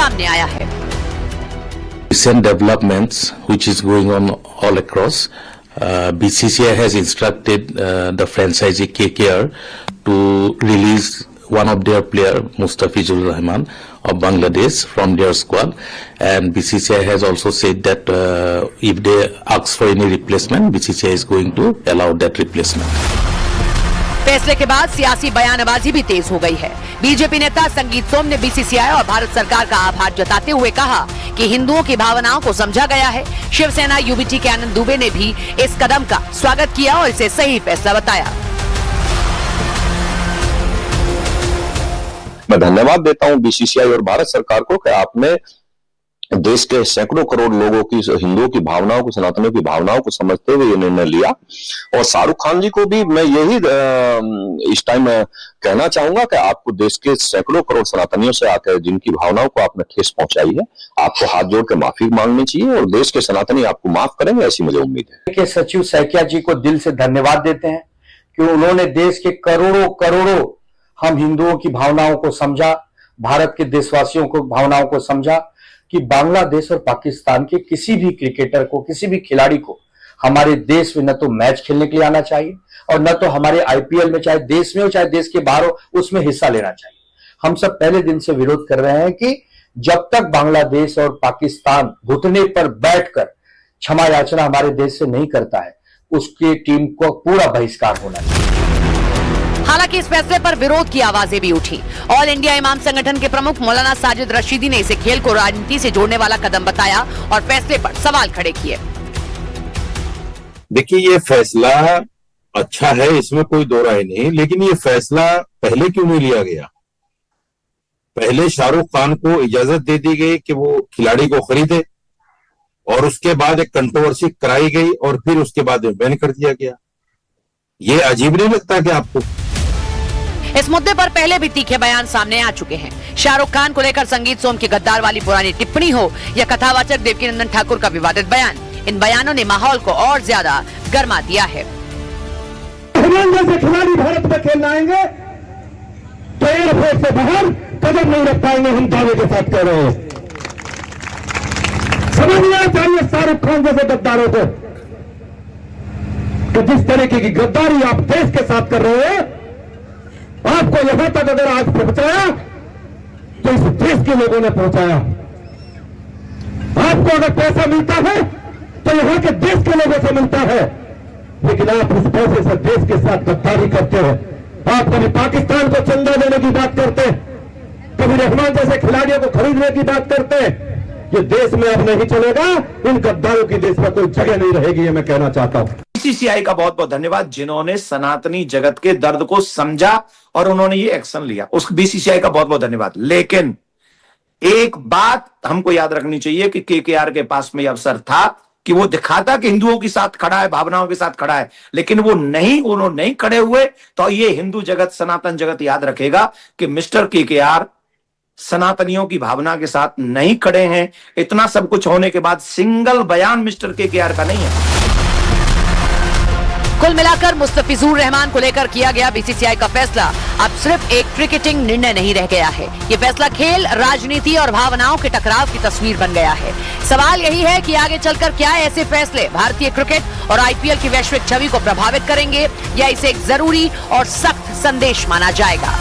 सामने आया है। Recent developments which is going on all across, BCCI has instructed the franchisee KKR to release one of their player Mustafizur Rahman of Bangladesh from their squad, and BCCI has also said that if they ask for any replacement, BCCI is going to allow that replacement. फैसले के बाद सियासी बयानबाजी भी तेज हो गई है। BJP नेता संगीत सोम ने बीसीसीआई और भारत सरकार का आभार जताते हुए कहा कि हिंदुओं की भावनाओं को समझा गया है। शिवसेना यूबीटी के आनंद दुबे ने भी इस कदम का स्वागत किया और इसे सही फैसला बताया। मैं धन्यवाद देता हूं बीसीसीआई और भारत सरकार को कि आपने देश के सैकड़ों करोड़ लोगों की, हिंदुओं की भावनाओं को, सनातनियों की भावनाओं को समझते हुए ये निर्णय लिया। और शाहरुख खान जी को भी मैं यही इस टाइम कहना चाहूंगा कि आपको देश के सैकड़ों करोड़ सनातनियों से आकर जिनकी भावनाओं को आपने ठेस पहुंचाई है, आपको हाथ जोड़ के माफी मांगनी चाहिए और देश के सनातनी आपको माफ करेंगे, ऐसी मुझे उम्मीद है। के सचिव सैकिया जी को दिल से धन्यवाद देते हैं कि उन्होंने देश के करोड़ों हम हिंदुओं की भावनाओं को समझा, भारत के देशवासियों को भावनाओं को समझा कि बांग्लादेश और पाकिस्तान के किसी भी क्रिकेटर को, किसी भी खिलाड़ी को हमारे देश में न तो मैच खेलने के लिए आना चाहिए और न तो हमारे आईपीएल में, चाहे देश में हो चाहे देश के बाहर हो, उसमें हिस्सा लेना चाहिए। हम सब पहले दिन से विरोध कर रहे हैं कि जब तक बांग्लादेश और पाकिस्तान घुटने पर बैठकर क्षमा याचना हमारे देश से नहीं करता है, उसकी टीम को पूरा बहिष्कार होना चाहिए। हालांकि इस फैसले पर विरोध की आवाजें भी उठी। ऑल इंडिया इमाम संगठन के प्रमुख मौलाना साजिद रशीदी ने इसे खेल को राजनीति से जोड़ने वाला कदम बताया और फैसले पर सवाल खड़े किए। देखिए, ये फैसला अच्छा है, इसमें कोई दो राय नहीं, लेकिन ये फैसला पहले क्यों नहीं लिया गया? पहले शाहरुख खान को इजाजत दे दी गई कि वो खिलाड़ी को खरीदे और उसके बाद एक कंट्रोवर्सी कराई गई और फिर उसके बाद बैन कर दिया गया। ये अजीब नहीं लगता कि आपको? इस मुद्दे पर पहले भी तीखे बयान सामने आ चुके हैं। शाहरुख खान को लेकर संगीत सोम की गद्दार वाली पुरानी टिप्पणी हो या कथावाचक देवकीनंदन ठाकुर का विवादित बयान, इन बयानों ने माहौल को और ज्यादा गर्मा दिया है। जैसे खिलाड़ी भारत में खेलने आएंगे तो एयरपोर्ट से बाहर कदम नहीं रख पाएंगे, हम दावे के साथ कह रहे हैं। समझना चाहिए शाहरुख खान जैसे गद्दारों को कि जिस तरीके की गद्दारी आप देश के साथ कर रहे हैं, आपको यहां तक अगर आज पहुंचाया तो इस देश के लोगों ने पहुंचाया। आपको अगर पैसा मिलता है तो यहां के देश के लोगों से मिलता है, लेकिन आप उस पैसे से देश के साथ गद्दारी करते हैं। आप कभी पाकिस्तान को चंदा देने की बात करते हैं, कभी रहमान जैसे खिलाड़ियों को खरीदने की बात करते हैं। ये देश में अब नहीं चलेगा, इन गद्दारों की देश में कोई जगह नहीं रहेगी, ये मैं कहना चाहता हूं। बीसीसीआई का बहुत बहुत धन्यवाद जिन्होंने सनातनी जगत के दर्द को समझा और उन्होंने ये एक्शन लिया, उस बीसीसीआई का बहुत बहुत धन्यवाद। लेकिन एक बात हमको याद रखनी चाहिए कि केकेआर के पास में अवसर था कि वो दिखाता कि हिंदुओं के साथ खड़ा है, भावनाओं के साथ खड़ा है, लेकिन उन्होंने नहीं खड़े हुए। तो ये हिंदू जगत, सनातन जगत याद रखेगा कि मिस्टर केकेआर सनातनियों की भावना के साथ नहीं खड़े हैं। इतना सब कुछ होने के बाद सिंगल बयान मिस्टर केकेआर का नहीं है। कुल मिलाकर मुस्तफिजुर रहमान को लेकर किया गया बीसीसीआई का फैसला अब सिर्फ एक क्रिकेटिंग निर्णय नहीं रह गया है। ये फैसला खेल, राजनीति और भावनाओं के टकराव की तस्वीर बन गया है। सवाल यही है कि आगे चलकर क्या ऐसे फैसले भारतीय क्रिकेट और आईपीएल की वैश्विक छवि को प्रभावित करेंगे या इसे एक जरूरी और सख्त संदेश माना जाएगा।